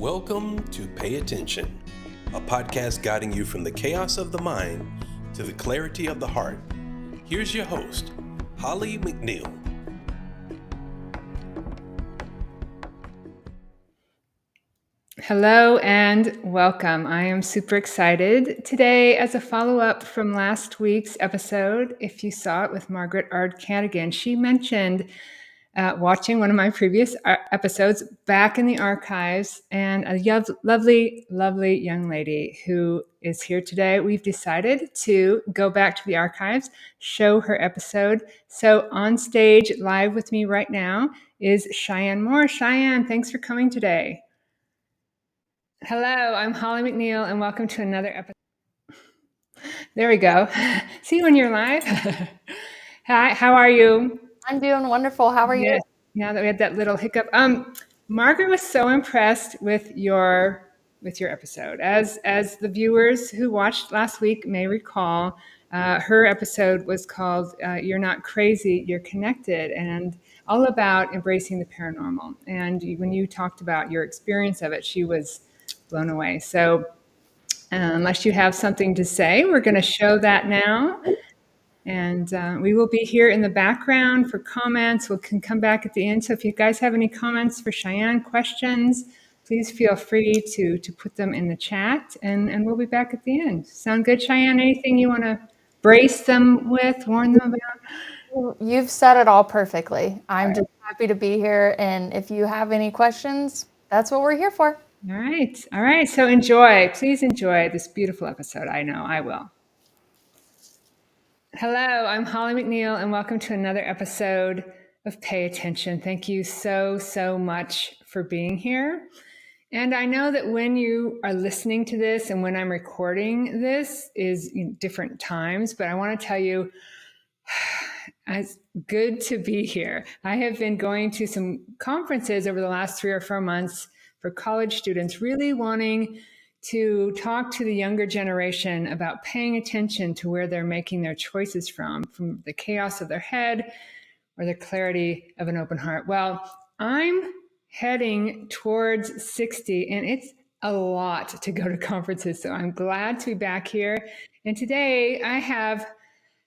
Welcome to Pay Attention, a podcast guiding you from the chaos of the mind to the clarity of the heart. Here's your host, Holly McNeill. Hello and welcome. I am super excited today as a follow-up from last week's episode. If you saw it with Margaret Ard-Cadigan, she mentioned watching one of my previous episodes back in the archives, and a lovely, lovely young lady who is here today. We've decided to go back to the archives, show her episode. So on stage live with me right now is Cheyenne Moore. Cheyenne, thanks for coming today. Hello, I'm Holly McNeill, and welcome to another episode. There we go. See when you're live. Hi, how are you? I'm doing wonderful. How are you? Now that we had that little hiccup. Margaret was so impressed with your episode. As the viewers who watched last week may recall, her episode was called "You're Not Crazy, You're Connected," and all about embracing the paranormal. And when you talked about your experience of it, she was blown away. So unless you have something to say, we're going to show that now. And we will be here in the background for comments. We can come back at the end. So if you guys have any comments for Cheyenne, questions, please feel free to put them in the chat, and we'll be back at the end. Sound good, Cheyenne? Anything you want to brace them with, warn them about? You've said it all perfectly. I'm just happy to be here. And if you have any questions, that's what we're here for. All right. So please enjoy this beautiful episode. I know I will. Hello, I'm Holly McNeill, and welcome to another episode of Pay Attention. Thank you so much for being here. And I know that when you are listening to this and when I'm recording this is different times, but I want to tell you, it's good to be here. I have been going to some conferences over the last 3 or 4 months for college students, really wanting to talk to the younger generation about paying attention to where they're making their choices from the chaos of their head or the clarity of an open heart. Well, I'm heading towards 60, and it's a lot to go to conferences, so I'm glad to be back here. And today I have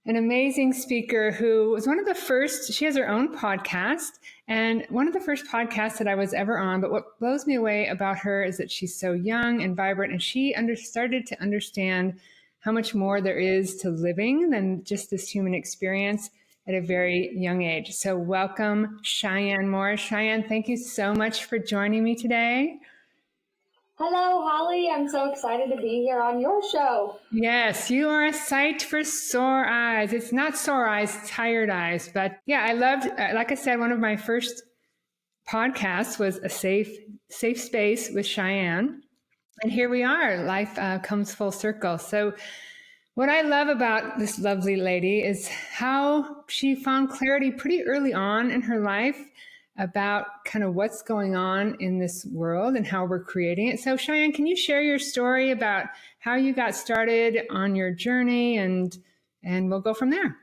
an amazing speaker who was one of the first. She has her own podcast, and one of the first podcasts that I was ever on. But what blows me away about her is that she's so young and vibrant, and she started to understand how much more there is to living than just this human experience at a very young age. So welcome, Cheyenne Moore. Cheyenne, thank you so much for joining me today. Hello, Holly. I'm so excited to be here on your show. Yes, you are a sight for sore eyes. It's not sore eyes, tired eyes. But yeah, I loved, like I said, one of my first podcasts was a safe space with Cheyenne. And here we are. Life comes full circle. So what I love about this lovely lady is how she found clarity pretty early on in her life about kind of what's going on in this world and how we're creating it. So Cheyenne, can you share your story about how you got started on your journey, and we'll go from there?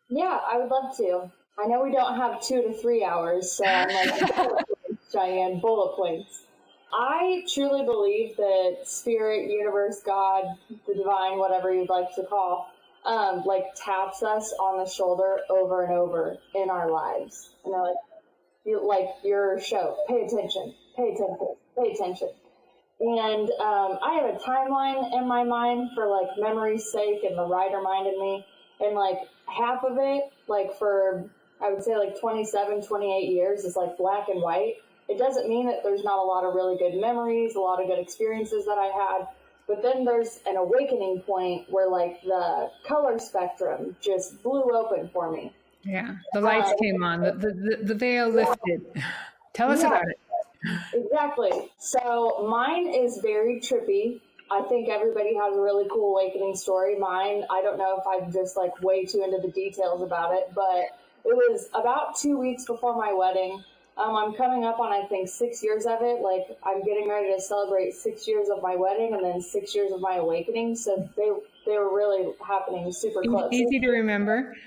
Yeah, I would love to. I know we don't have 2 to 3 hours, so I'm like, Cheyenne, bullet points. I truly believe that spirit, universe, God, the divine, whatever you'd like to call, taps us on the shoulder over and over in our lives. And they're like your show, pay attention. And I have a timeline in my mind for memory's sake and the writer mind in me. And half of it, for I would say 27, 28 years is black and white. It doesn't mean that there's not a lot of really good memories, a lot of good experiences that I had. But then there's an awakening point where the color spectrum just blew open for me. Yeah, the lights came on, the veil lifted. Tell us about it. Exactly. So mine is very trippy. I think everybody has a really cool awakening story. Mine, I don't know if I'm just way too into the details about it, but it was about 2 weeks before my wedding. I'm coming up on, I think, 6 years of it. I'm getting ready to celebrate 6 years of my wedding and then 6 years of my awakening. So they were really happening super close. Easy to remember.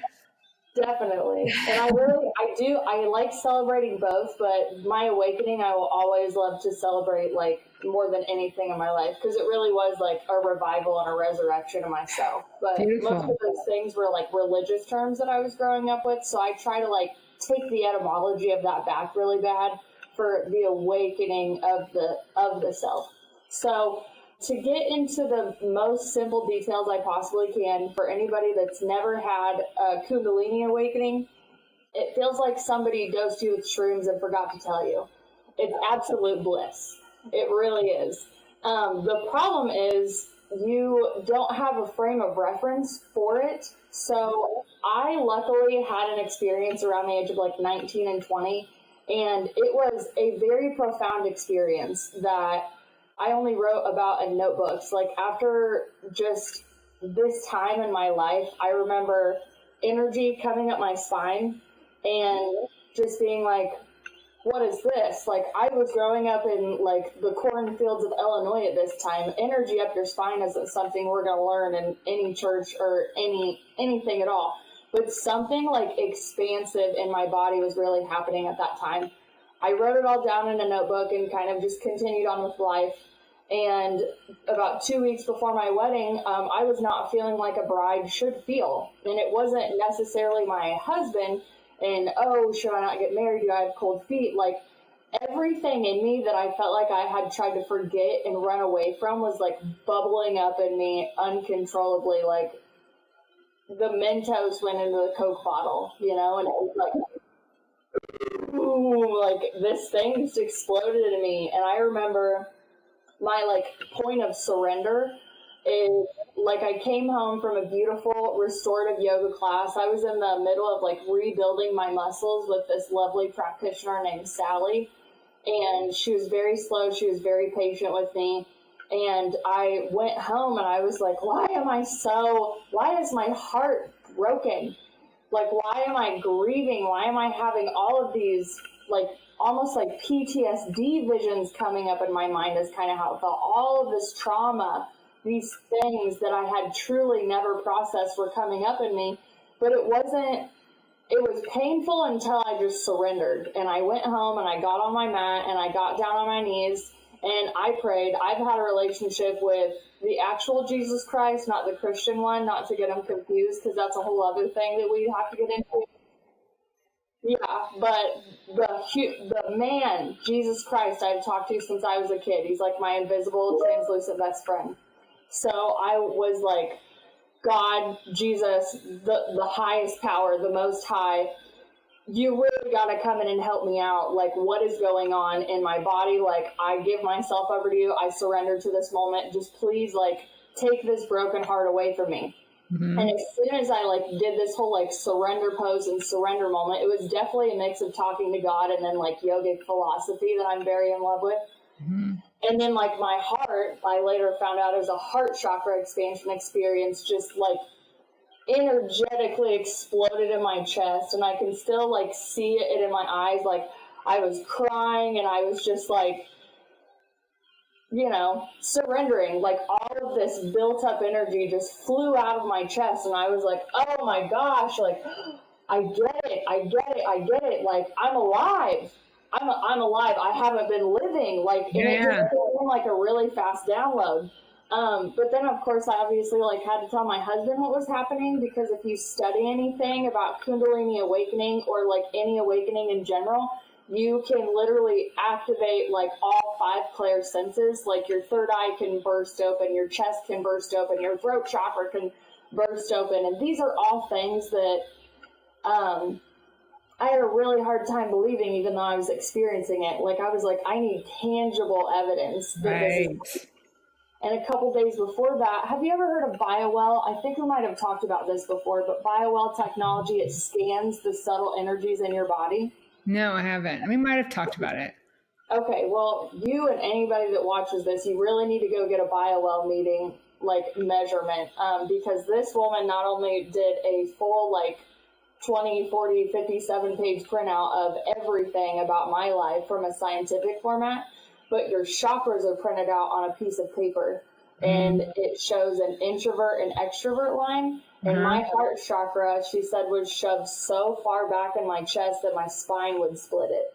Definitely. And I like celebrating both, but my awakening, I will always love to celebrate like more than anything in my life, because it really was like a revival and a resurrection of myself. But most of Beautiful. those things were like religious terms that I was growing up with. So I try to like take the etymology of that back really bad for the awakening of the self. So to get into the most simple details I possibly can, for anybody that's never had a Kundalini awakening, it feels like somebody dosed you with shrooms and forgot to tell you. It's absolute bliss. It really is. The problem is you don't have a frame of reference for it. So I luckily had an experience around the age of like 19 and 20, and it was a very profound experience that I only wrote about in notebooks. Like after just this time in my life, I remember energy coming up my spine and just being like, what is this? Like I was growing up in like the cornfields of Illinois at this time. Energy up your spine isn't something we're going to learn in any church or anything at all. But something like expansive in my body was really happening at that time. I wrote it all down in a notebook and kind of just continued on with life. And about 2 weeks before my wedding, I was not feeling like a bride should feel. And it wasn't necessarily my husband and, oh, should I not get married? Do I have cold feet? Like everything in me that I felt like I had tried to forget and run away from was like bubbling up in me uncontrollably. Like the Mentos went into the Coke bottle, you know, and it was like, ooh, like this thing just exploded in me. And I remember my like point of surrender is like I came home from a beautiful restorative yoga class. I was in the middle of like rebuilding my muscles with this lovely practitioner named Sally, and she was very slow. She was very patient with me. And I went home and I was like, why is my heart broken? Like, why am I grieving? Why am I having all of these, like, almost like PTSD visions coming up in my mind is kind of how it felt. All of this trauma, these things that I had truly never processed were coming up in me. But it was painful until I just surrendered. And I went home and I got on my mat and I got down on my knees and I prayed. I've had a relationship with the actual Jesus Christ, not the Christian one, not to get them confused, because that's a whole other thing that we have to get into. Yeah, but the man, Jesus Christ, I've talked to since I was a kid. He's like my invisible, translucent best friend. So I was like, God, Jesus, the highest power, the most high, you really got to come in and help me out. Like, what is going on in my body? Like, I give myself over to you. I surrender to this moment. Just please, like, take this broken heart away from me. Mm-hmm. And as soon as I like did this whole like surrender pose and surrender moment, it was definitely a mix of talking to God and then like yogic philosophy that I'm very in love with. Mm-hmm. And then like my heart, I later found out it was a heart chakra expansion experience, just like energetically exploded in my chest. And I can still like see it in my eyes. Like I was crying and I was just like, you know, surrendering. Like all of this built up energy just flew out of my chest. And I was like, oh my gosh, like, I get it. Like, I'm alive. I'm alive. I haven't been living. Like, and it just became like a really fast download. But then of course I obviously like had to tell my husband what was happening, because if you study anything about Kundalini awakening or like any awakening in general, you can literally activate like all 5 clair senses. Like your third eye can burst open, your chest can burst open, your throat chakra can burst open. And these are all things that I had a really hard time believing, even though I was experiencing it. Like I was like, I need tangible evidence that this is. And a couple days before that, have you ever heard of BioWell? I think we might have talked about this before, but BioWell technology, it scans the subtle energies in your body. No, I haven't. We might have talked about it. Okay, well, you and anybody that watches this, you really need to go get a BioWell meeting, like, measurement, because this woman not only did a full, like, 20, 40, 57-page printout of everything about my life from a scientific format, but your chakras are printed out on a piece of paper, and it shows an introvert and extrovert line, And my heart chakra, she said, was shoved so far back in my chest that my spine would split it.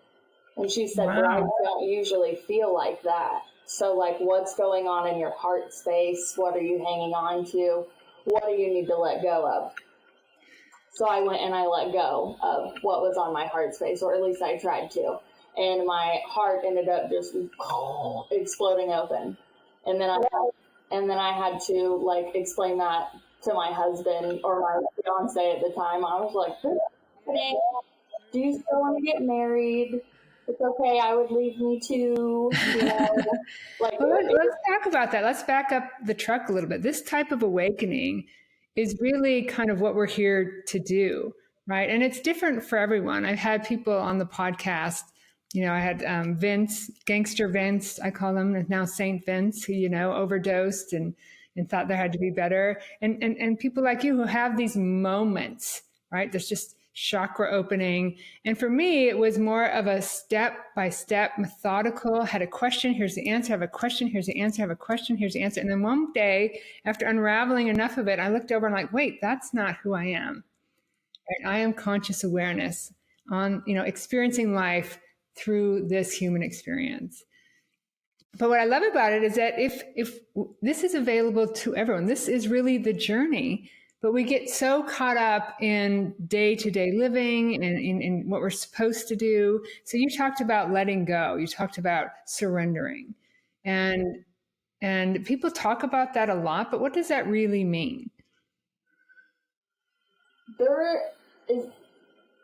And she said, brides don't usually feel like that. So, like, what's going on in your heart space? What are you hanging on to? What do you need to let go of? So I went and I let go of what was on my heart space, or at least I tried to. And my heart ended up just exploding open. And then I had to, like, explain that to my husband, or my fiance at the time. I was like, hey, do you still want to get married? It's okay, I would leave me too. You know, like, well, let's talk about that. Let's back up the truck a little bit. This type of awakening is really kind of what we're here to do, right? And it's different for everyone. I've had people on the podcast, you know, I had Vince, Gangster Vince, I call him now Saint Vince, who, you know, overdosed and thought there had to be better. And people like you who have these moments, right? There's just chakra opening. And for me, it was more of a step-by-step, methodical, had a question, here's the answer, I have a question, here's the answer, I have a question, here's the answer. And then one day, after unraveling enough of it, I looked over and like, wait, that's not who I am. Right? I am conscious awareness on, you know, experiencing life through this human experience. But what I love about it is that if this is available to everyone, this is really the journey. But we get so caught up in day-to-day living and in what we're supposed to do. So you talked about letting go. You talked about surrendering. And people talk about that a lot, but what does that really mean?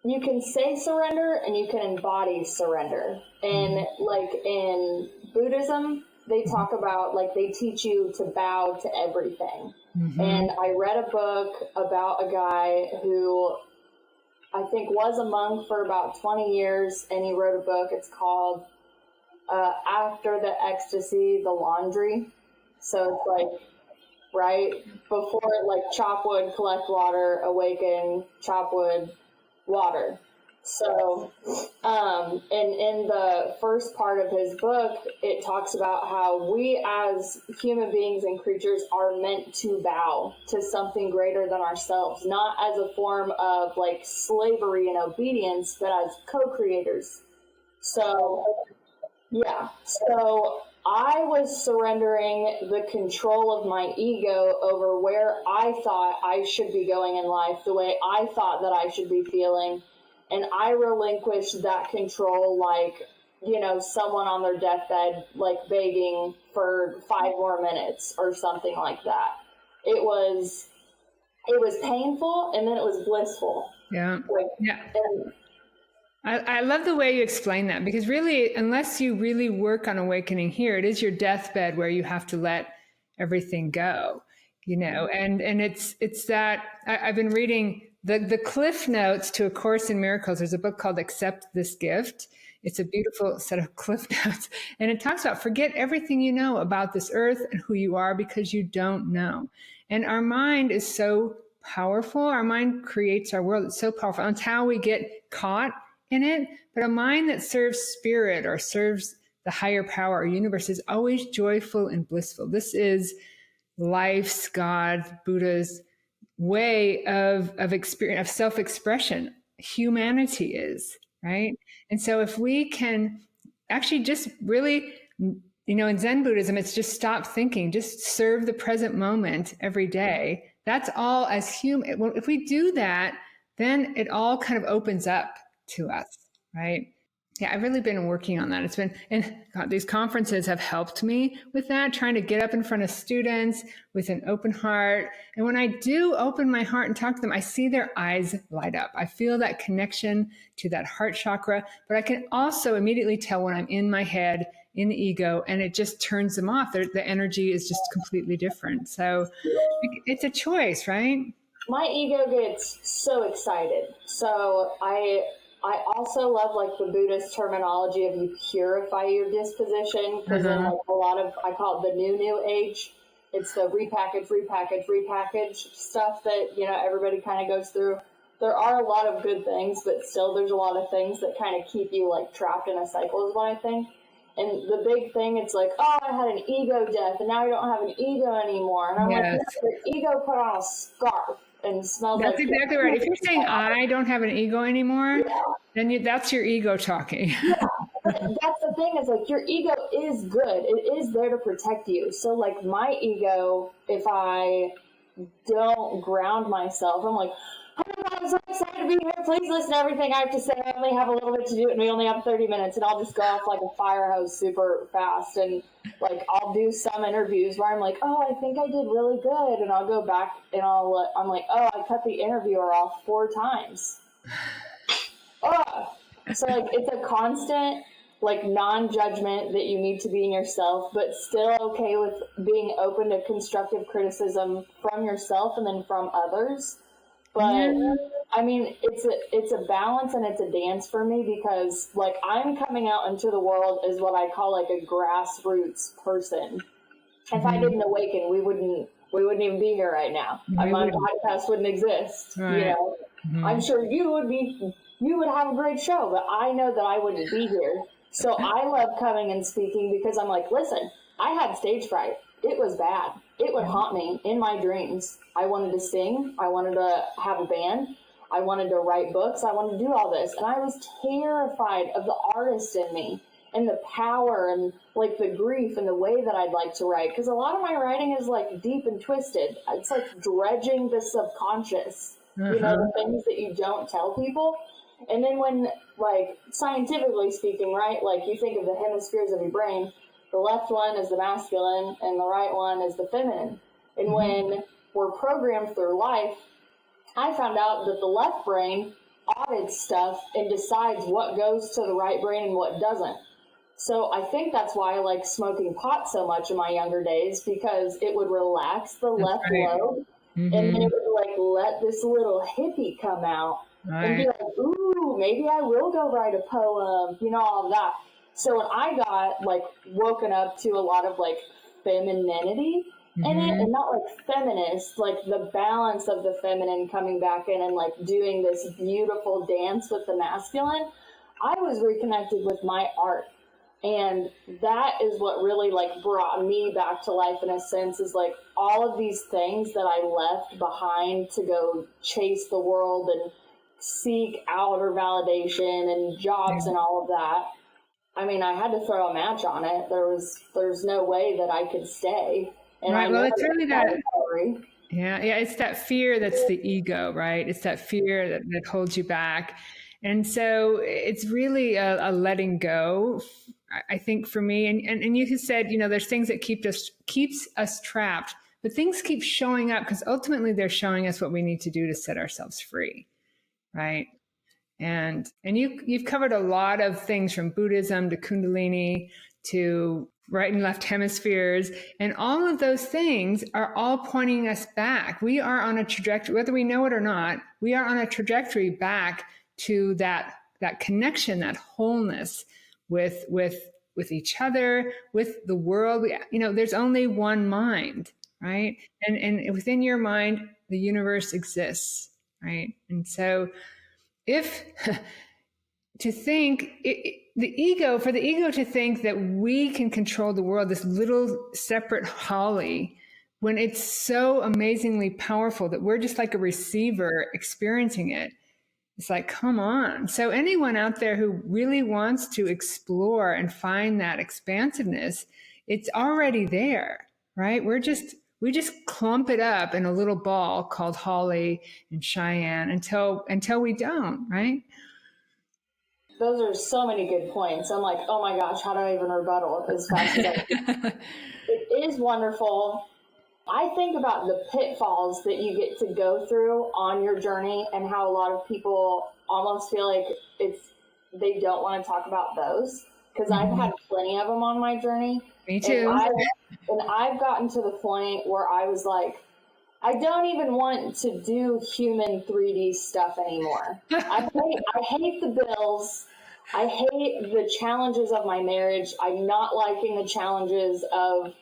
You can say surrender and you can embody surrender. And like in Buddhism, they talk about, like, they teach you to bow to everything. And I read a book about a guy who I think was a monk for about 20 years, and he wrote a book. It's called After the Ecstasy, the Laundry. So it's like, right before, like, chop wood, collect water, awaken, chop wood, water. So, and in the first part of his book, it talks about how we as human beings and creatures are meant to bow to something greater than ourselves, not as a form of, like, slavery and obedience, but as co-creators. So, yeah. So I was surrendering the control of my ego over where I thought I should be going in life, the way I thought that I should be feeling. And I relinquished that control like, you know, someone on their deathbed, like, begging for 5 more minutes or something like that. It was painful, and then it was blissful. Yeah. Like, yeah. I love the way you explain that, because really, unless you really work on awakening here, it is your deathbed where you have to let everything go, you know, and it's that I've been reading the Cliff Notes to A Course in Miracles. There's a book called Accept This Gift. It's a beautiful set of Cliff Notes. And it talks about forget everything you know about this earth and who you are, because you don't know. And our mind is so powerful. Our mind creates our world. It's so powerful. It's how we get caught in it. But a mind that serves spirit or serves the higher power or universe is always joyful and blissful. This is life's, God, Buddha's way of experience, of self-expression. Humanity is, right? And so if we can actually just really, you know, in Zen Buddhism, it's just stop thinking, just serve the present moment every day. That's all as human. If we do that, then it all kind of opens up to us, right? Yeah, I've really been working on that. It's been, and God, these conferences have helped me with that, trying to get up in front of students with an open heart. And when I do open my heart and talk to them, I see their eyes light up. I feel that connection to that heart chakra, but I can also immediately tell when I'm in my head, in the ego, and it just turns them off. The energy is just completely different. So it's a choice, right? My ego gets so excited. So I also love, like, the Buddhist terminology of you purify your disposition, because in, like, a lot of, I call it the new age. It's the repackage stuff that, you know, everybody kind of goes through. There are a lot of good things, but still there's a lot of things that kind of keep you, like, trapped in a cycle is what I think. And the big thing, it's like, oh, I had an ego death, and now I don't have an ego anymore. And I'm like, your ego put on a scarf. and smells That's like exactly right. If you're saying I don't have an ego anymore, then that's your ego talking. Yeah, but that's the thing is like your ego is good. It is there to protect you. So like my ego, if I don't ground myself, I'm like, oh my God, I'm so excited to be here. Please listen to everything I have to say. I only have a little bit to do and we only have 30 minutes and I'll just go off like a fire hose super fast. And like, I'll do some interviews where I'm like, oh, I think I did really good. And I'll go back and I'm like, oh, I cut the interviewer off 4 times. Oh, so like it's a constant like non-judgment that you need to be in yourself, but still okay with being open to constructive criticism from yourself and then from others. But I mean, it's a balance and it's a dance for me because like I'm coming out into the world as what I call like a grassroots person. If I didn't awaken, we wouldn't even be here right now. My podcast wouldn't exist. Right. You know, I'm sure you would have a great show, but I know that I wouldn't be here. So I love coming and speaking because I'm like, listen, I had stage fright. It was bad. It would haunt me in my dreams. I wanted to sing. I wanted to have a band. I wanted to write books. I wanted to do all this. And I was terrified of the artist in me and the power and like the grief and the way that I'd like to write. Because a lot of my writing is like deep and twisted. It's like dredging the subconscious, you know, the things that you don't tell people. And then when, like, scientifically speaking, right, like you think of the hemispheres of your brain, the left one is the masculine and the right one is the feminine. And when we're programmed through life, I found out that the left brain audits stuff and decides what goes to the right brain and what doesn't. So I think that's why I like smoking pot so much in my younger days, because it would relax the left lobe and then it would like let this little hippie come out. And be like, ooh, maybe I will go write a poem, you know, all of that. So when I got like woken up to a lot of like femininity in it, and not like feminist, like the balance of the feminine coming back in and like doing this beautiful dance with the masculine, I was reconnected with my art. And that is what really like brought me back to life in a sense, is like all of these things that I left behind to go chase the world and seek outer validation and jobs and all of that. I mean, I had to throw a match on it. There's no way that I could stay. And right. Well, it's really that. Yeah, it's that fear that's the ego, right? It's that fear that holds you back. And so it's really a letting go, I think, for me. And you said, you know, there's things that keeps us trapped, but things keep showing up because ultimately they're showing us what we need to do to set ourselves free. Right. And you've covered a lot of things from Buddhism to Kundalini to right and left hemispheres. And all of those things are all pointing us back. We are on a trajectory, whether we know it or not, we are on a trajectory back to that connection, that wholeness with each other, with the world. You know, there's only one mind, right? And within your mind, the universe exists. Right. And so if to think for the ego to think that we can control the world, this little separate Holly, when it's so amazingly powerful that we're just like a receiver experiencing it, it's like, come on. So anyone out there who really wants to explore and find that expansiveness, it's already there, right? We just clump it up in a little ball called Holly and Cheyenne until we don't, right? Those are so many good points. I'm like, oh my gosh, how do I even rebuttal as fast as I can? It is wonderful. I think about the pitfalls that you get to go through on your journey and how a lot of people almost feel like they don't want to talk about those, because I've had plenty of them on my journey. Me too. And I've gotten to the point where I was like, I don't even want to do human 3D stuff anymore. I hate the bills. I hate the challenges of my marriage. I'm not liking the challenges of,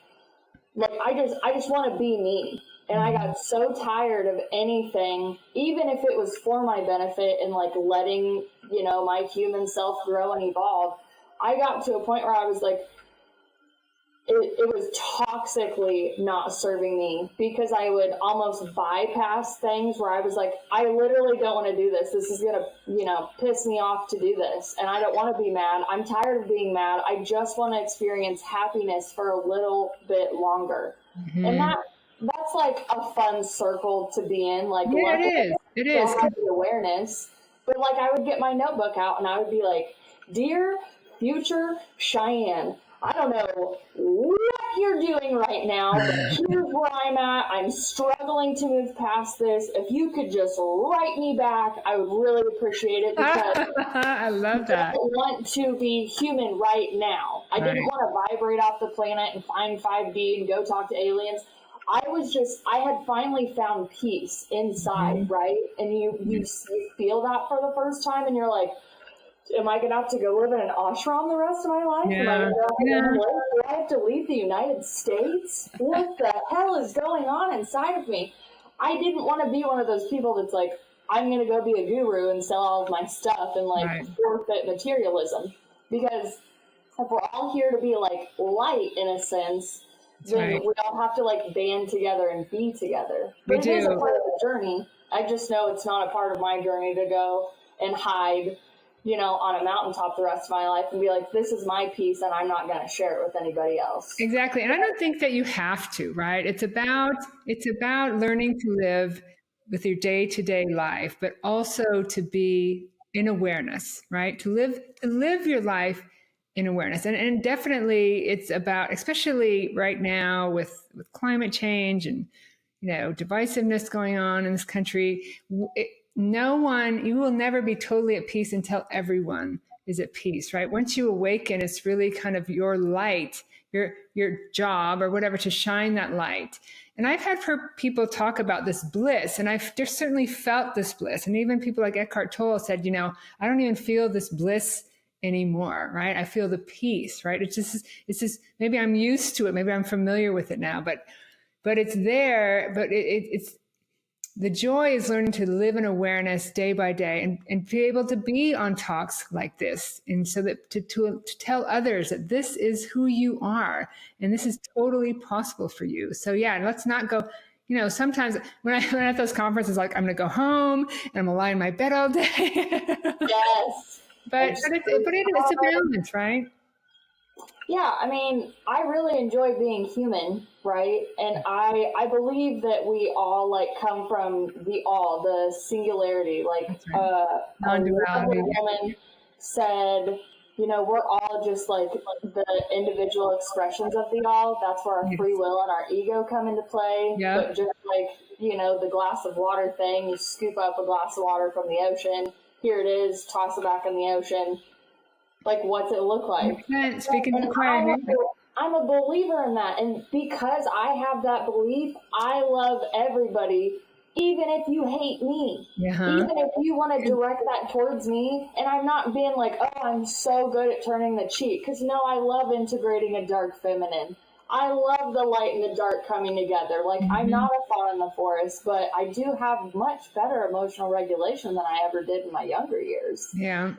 like, I just want to be me. And I got so tired of anything, even if it was for my benefit and like letting, you know, my human self grow and evolve. I got to a point where I was like, it was toxically not serving me, because I would almost bypass things where I was like, I literally don't want to do this. This is going to, piss me off to do this. And I don't want to be mad. I'm tired of being mad. I just want to experience happiness for a little bit longer. Mm-hmm. And that's like a fun circle to be in. Like, yeah, it is. Awareness. But like, I would get my notebook out and I would be like, dear future Cheyenne, I don't know what you're doing right now, but here's where I'm at. I'm struggling to move past this. If you could just write me back, I would really appreciate it, because I love that. I want to be human right now. I didn't want to vibrate off the planet and find 5D and go talk to aliens. I had finally found peace inside, right? And you feel that for the first time, and you're like, am I going to have to go live in an ashram the rest of my life? Yeah. Do I have to leave the United States? What the hell is going on inside of me? I didn't want to be one of those people that's like, I'm going to go be a guru and sell all of my stuff and forfeit materialism. Because if we're all here to be like light in a sense, then we all have to like band together and be together. But it is a part of the journey. I just know it's not a part of my journey to go and hide, on a mountaintop the rest of my life and be like, this is my piece and I'm not going to share it with anybody else. Exactly. And I don't think that you have to, right? It's about learning to live with your day-to-day life, but also to be in awareness, right? To live your life in awareness. And definitely it's about, especially right now with climate change and, divisiveness going on in this country, you will never be totally at peace until everyone is at peace, right? Once you awaken, it's really kind of your light, your job or whatever, to shine that light. And I've had people talk about this bliss, and I've just certainly felt this bliss. And even people like Eckhart Tolle said, I don't even feel this bliss anymore, right? I feel the peace, right? It's just, maybe I'm used to it. Maybe I'm familiar with it now, but it's there, but it's, the joy is learning to live in awareness day by day and be able to be on talks like this. And so that to tell others that this is who you are and this is totally possible for you. So yeah, let's not go, sometimes when I'm at those conferences, like I'm going to go home and I'm going to lie in my bed all day. Yes. But it's a balance, right? Yeah, I mean, I really enjoy being human, right? And I believe that we all come from the singularity. Non-duality. Woman said, we're all just the individual expressions of the all. That's where our free will and our ego come into play. Yep. But just the glass of water thing, you scoop up a glass of water from the ocean. Here it is, toss it back in the ocean. What's it look like? Speaking of choir, I'm a believer in that. And because I have that belief, I love everybody, even if you hate me. Even if you want to direct that towards me. And I'm not being like, oh, I'm so good at turning the cheek. Because no, I love integrating a dark feminine. I love the light and the dark coming together. I'm not a fawn in the forest, but I do have much better emotional regulation than I ever did in my younger years. Yeah.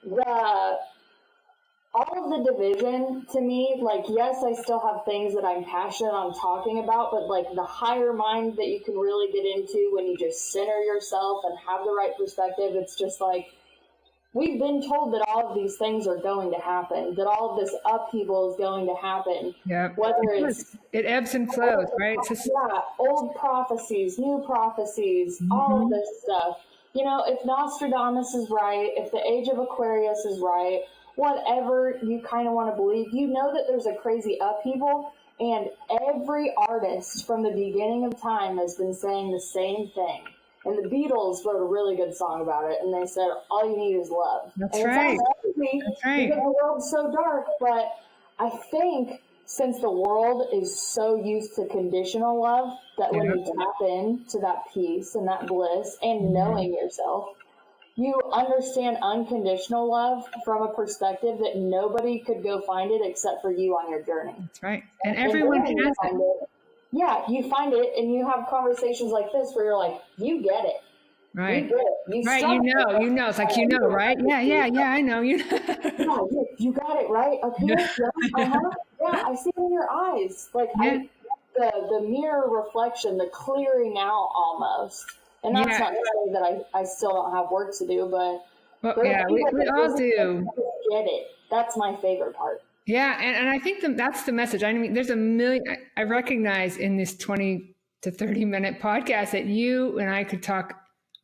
But all of the division to me, yes, I still have things that I'm passionate on talking about, but the higher mind that you can really get into when you just center yourself and have the right perspective, it's just we've been told that all of these things are going to happen, that all of this upheaval is going to happen. Yeah. Whether it ebbs and flows, right? Old prophecies, new prophecies, all of this stuff. If Nostradamus is right, if the age of Aquarius is right, whatever you kind of want to believe, that there's a crazy upheaval, and every artist from the beginning of time has been saying the same thing. And the Beatles wrote a really good song about it, and they said, all you need is love. That's right. That's right. Because the world's so dark, but I think since the world is so used to conditional love, that when you tap into that peace and that bliss and knowing yourself, you understand unconditional love from a perspective that nobody could go find it except for you on your journey. That's right. And everyone has it. Yeah, you find it and you have conversations like this where you're like, you get it. Right. You did. You Right. struck it. You know, it's like, right? Yeah. I know. Yeah, you got it right up here. Yeah, yeah, I see it in your eyes. Like Yeah. the mirror reflection, the clearing out almost. And that's not to say that I still don't have work to do, but yeah, we all do. Get it. That's my favorite part. Yeah, and I think that's the message. I mean, there's a million. I recognize in this 20 to 30-minute podcast that you and I could talk.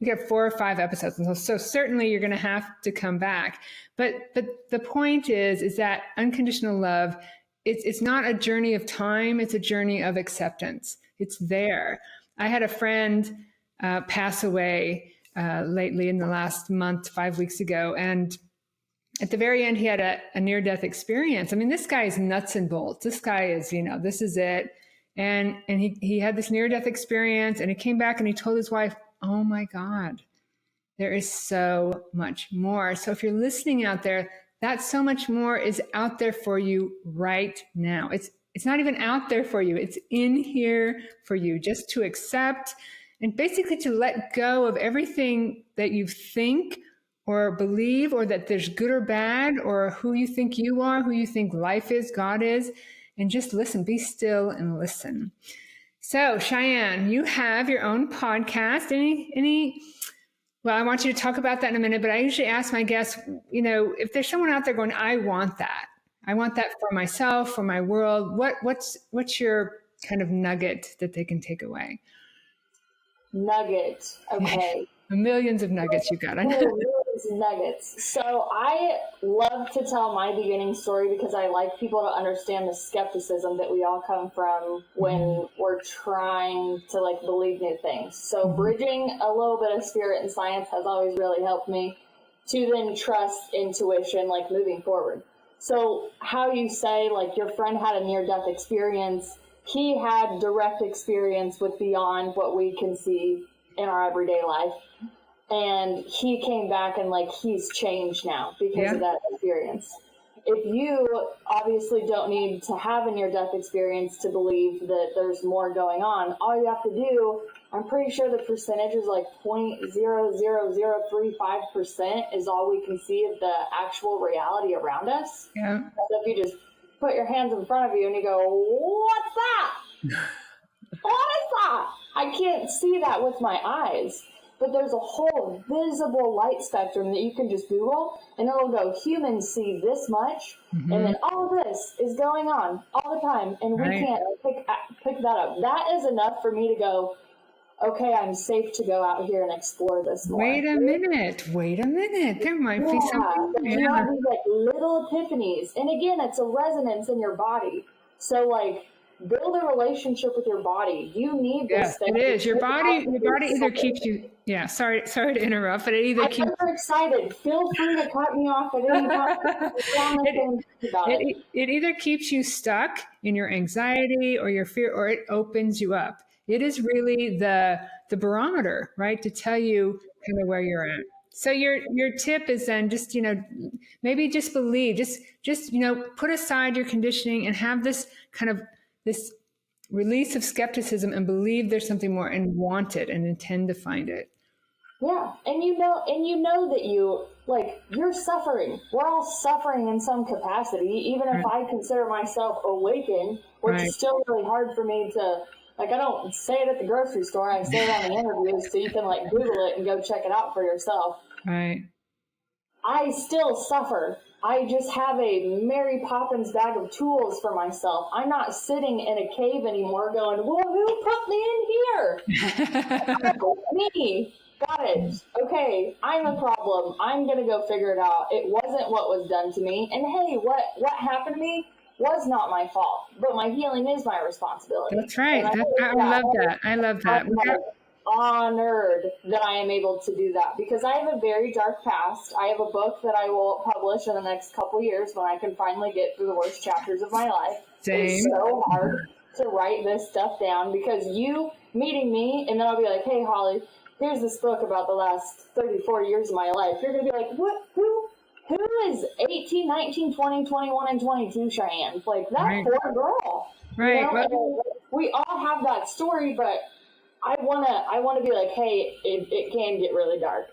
We have 4 or 5 episodes, and so certainly you're going to have to come back. But the point is that unconditional love, it's not a journey of time. It's a journey of acceptance. It's there. I had a friend pass away lately in the last month, 5 weeks ago, and at the very end, he had a near-death experience. I mean, this guy is nuts and bolts. This guy is, this is it. And he had this near-death experience, and he came back and he told his wife, oh my God, there is so much more. So if you're listening out there, that so much more is out there for you right now. It's not even out there for you. It's in here for you, just to accept and basically to let go of everything that you think or believe, or that there's good or bad, or who you think you are, who you think life is, God is, and just listen, be still and listen. So Cheyenne, you have your own podcast. Well, I want you to talk about that in a minute, but I usually ask my guests, if there's someone out there going, I want that for myself, for my world, what's your kind of nugget that they can take away? Nugget. Okay. Millions of nuggets you got. I know. Millions of nuggets. So I love to tell my beginning story because I like people to understand the skepticism that we all come from when we're trying to believe new things. So bridging a little bit of spirit and science has always really helped me to then trust intuition, moving forward. So how you say, your friend had a near-death experience, he had direct experience with beyond what we can see in our everyday life. And he came back and he's changed now because of that experience. If you obviously don't need to have a near-death experience to believe that there's more going on, all you have to do, I'm pretty sure the percentage is 0.00035% is all we can see of the actual reality around us. Yeah. So if you just put your hands in front of you and you go, what's that? What is that? I can't see that with my eyes. But there's a whole visible light spectrum that you can just Google, and it'll go, humans see this much, and then all of this is going on all the time, and we can't pick that up. That is enough for me to go, okay, I'm safe to go out here and explore this more. Wait a minute. There might be something. You have these little epiphanies. And again, it's a resonance in your body. So build a relationship with your body. You need this thing. It is. Your body either keeps you, sorry to interrupt, but it either keeps. I'm excited. Feel free to cut me off at any time. It either keeps you stuck in your anxiety or your fear, or it opens you up. It is really the barometer, right, to tell you kind of where you're at. So your tip is then just, maybe just believe, just put aside your conditioning and have this kind of this release of skepticism and believe there's something more and want it and intend to find it. Yeah. And you know that you're suffering. We're all suffering in some capacity, even if I consider myself awakened, which is still really hard for me to, I don't say it at the grocery store. I say it on the interviews, so you can Google it and go check it out for yourself. Right. I still suffer. I just have a Mary Poppins bag of tools for myself. I'm not sitting in a cave anymore going, well, who put me in here? Me. Got it. Okay, I'm the problem. I'm going to go figure it out. It wasn't what was done to me. And hey, what happened to me was not my fault. But my healing is my responsibility. That's right. I love that. I'm honored that I am able to do that because I have a very dark past. I have a book that I will publish in the next couple years when I can finally get through the worst chapters of my life. Same. It's so hard to write this stuff down because you meeting me and then I'll be like, hey, Holly, here's this book about the last 34 years of my life. You're going to be like, what? Who is 18, 19, 20, 21, and 22 Cheyenne? That poor girl. Right. We all have that story, but I wanna be like, hey, it can get really dark,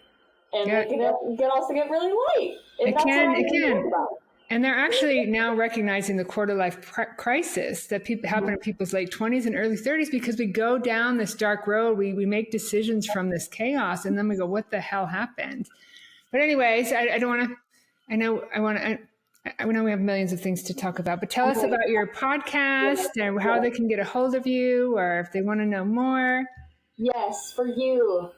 and Yeah. it can also get really light, and It that's what can, I'm it can. about. And they're actually now recognizing the quarter life crisis that happen in people's late 20s and early 30s because we go down this dark road. We make decisions from this chaos, and then we go, what the hell happened? But anyways, I don't want to, I know we have millions of things to talk about, but tell us about your podcast and how they can get a hold of you, or if they want to know more. Yes, for you,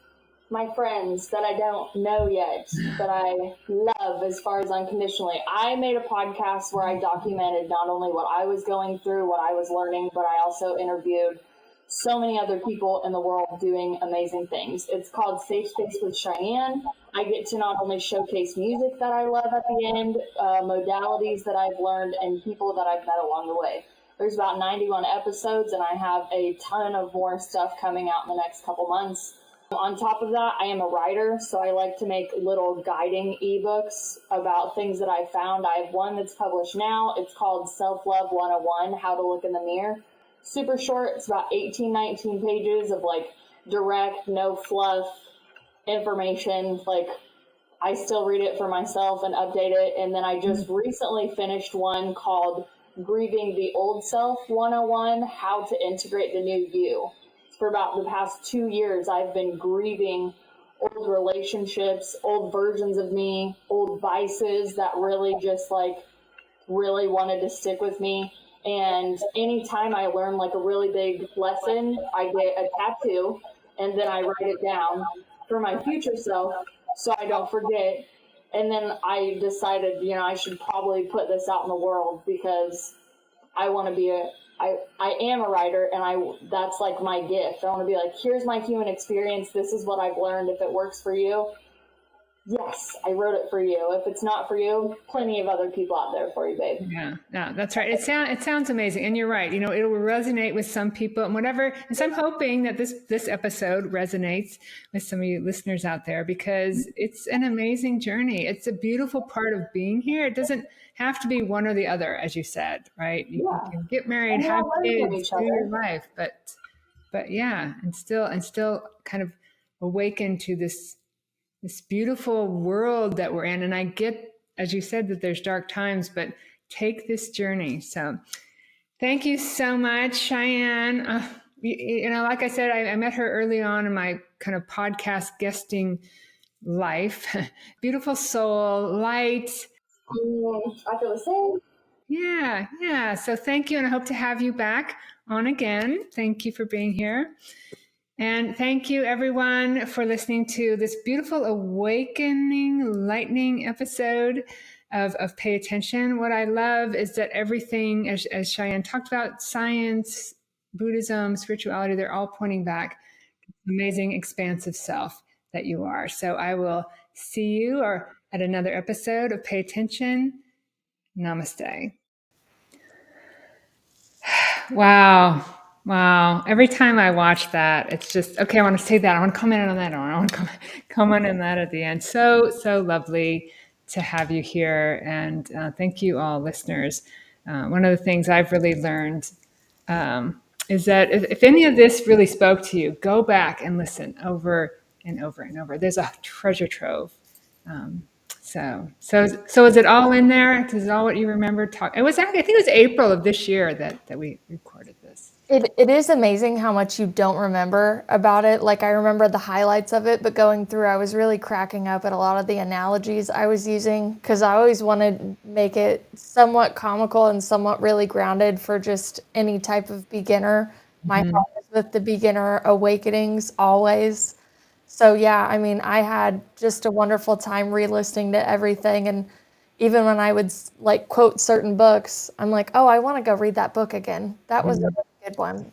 my friends that I don't know yet, that I love as far as unconditionally. I made a podcast where I documented not only what I was going through, what I was learning, but I also interviewed so many other people in the world doing amazing things. It's called Safe Space with Cheyenne. I get to not only showcase music that I love at the end, modalities that I've learned, and people that I've met along the way. There's about 91 episodes, and I have a ton of more stuff coming out in the next couple months. On top of that, I am a writer, so I like to make little guiding ebooks about things that I found. I have one that's published now. It's called Self-Love 101, How to Look in the Mirror. Super short. It's about 18, 19 pages of like direct, no fluff information. Like I still read it for myself and update it. And then I just recently finished one called Grieving the Old Self 101, How to Integrate the New You. For about the past 2 years, I've been grieving old relationships, old versions of me, old vices that really just like really wanted to stick with me. And anytime I learn like a really big lesson, I get a tattoo and then I write it down for my future self so I don't forget. And then I decided, I should probably put this out in the world because I want to be I am a writer, and that's like my gift. I want to be like, here's my human experience. This is what I've learned. If it works for you, yes, I wrote it for you. If it's not for you, plenty of other people out there for you, babe. Yeah, that's right. It sounds amazing, and you're right. It will resonate with some people and whatever. And so I'm hoping that this episode resonates with some of you listeners out there because it's an amazing journey. It's a beautiful part of being here. It doesn't have to be one or the other, as you said, right? You can get married, have kids, do your life, but yeah, and still kind of awaken to this beautiful world that we're in. And I get, as you said, that there's dark times, but take this journey. So thank you so much, Cheyenne. Like I said, I met her early on in my kind of podcast guesting life. Beautiful soul, light. I feel the same. Yeah. So thank you. And I hope to have you back on again. Thank you for being here. And thank you, everyone, for listening to this beautiful awakening, lightning episode of Pay Attention. What I love is that everything, as Cheyenne talked about, science, Buddhism, spirituality, they're all pointing back to the amazing, expansive self that you are. So I will see you at another episode of Pay Attention. Namaste. Wow. Every time I watch that, it's just, okay, I want to say that. I want to comment on that. I want to comment on that at the end. So lovely to have you here. And thank you all listeners. One of the things I've really learned is that if any of this really spoke to you, go back and listen over and over and over. There's a treasure trove. So is it all in there? Is it all what you remember? I think it was April of this year that we recorded this. It is amazing how much you don't remember about it. Like I remember the highlights of it, but going through, I was really cracking up at a lot of the analogies I was using because I always wanted to make it somewhat comical and somewhat really grounded for just any type of beginner. My heart is with the beginner awakenings always. So yeah, I mean, I had just a wonderful time re-listening to everything. And even when I would like quote certain books, I'm like, oh, I want to go read that book again. That was a really good one.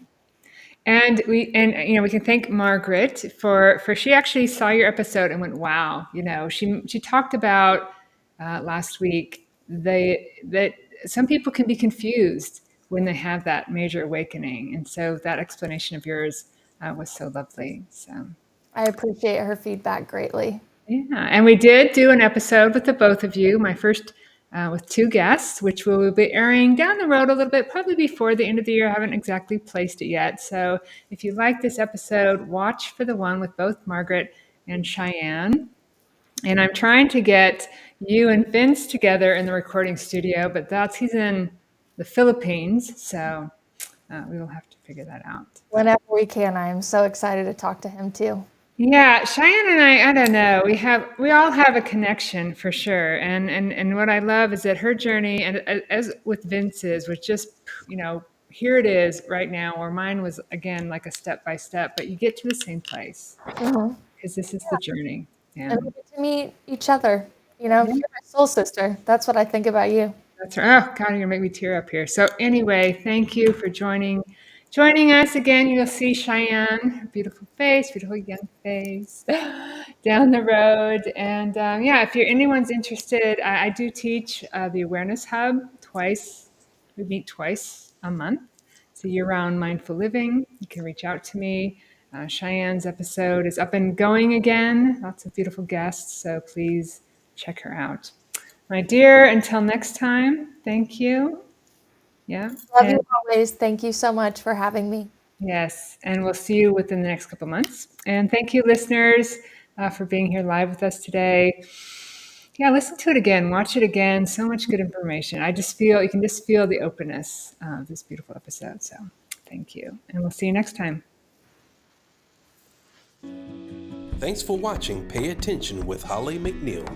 And we can thank Margaret for she actually saw your episode and went, wow. She talked about last week that some people can be confused when they have that major awakening. And so that explanation of yours was so lovely. So I appreciate her feedback greatly. Yeah, and we did do an episode with the both of you. My first with 2 guests, which we will be airing down the road a little bit, probably before the end of the year. I haven't exactly placed it yet. So if you like this episode, watch for the one with both Margaret and Cheyenne. And I'm trying to get you and Vince together in the recording studio, but he's in the Philippines. So we will have to figure that out. Whenever we can. I'm so excited to talk to him too. Yeah, Cheyenne and I don't know. We all have a connection for sure. And what I love is that her journey, and as with Vince's, was just, here it is right now, where mine was, again, like a step by step, but you get to the same place because this is the journey. Yeah. And we get to meet each other. You're my soul sister. That's what I think about you. That's right. Oh, God, you're gonna make me tear up here. So anyway, thank you for joining us again. You'll see Cheyenne, her beautiful young face, down the road. And if anyone's interested, I do teach the Awareness Hub twice. We meet twice a month. It's a year-round mindful living. You can reach out to me. Cheyenne's episode is up and going again. Lots of beautiful guests, so please check her out. My dear, until next time, thank you. Yeah. Love you always. Thank you so much for having me. Yes, and we'll see you within the next couple months. And thank you, listeners, for being here live with us today. Yeah, listen to it again, watch it again. So much good information. You can just feel the openness of this beautiful episode. So thank you, and we'll see you next time. Thanks for watching Pay Attention with Holly McNeill.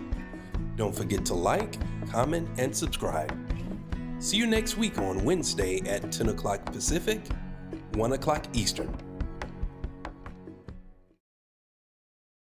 Don't forget to like, comment, and subscribe. See you next week on Wednesday at 10 o'clock Pacific, 1 o'clock Eastern.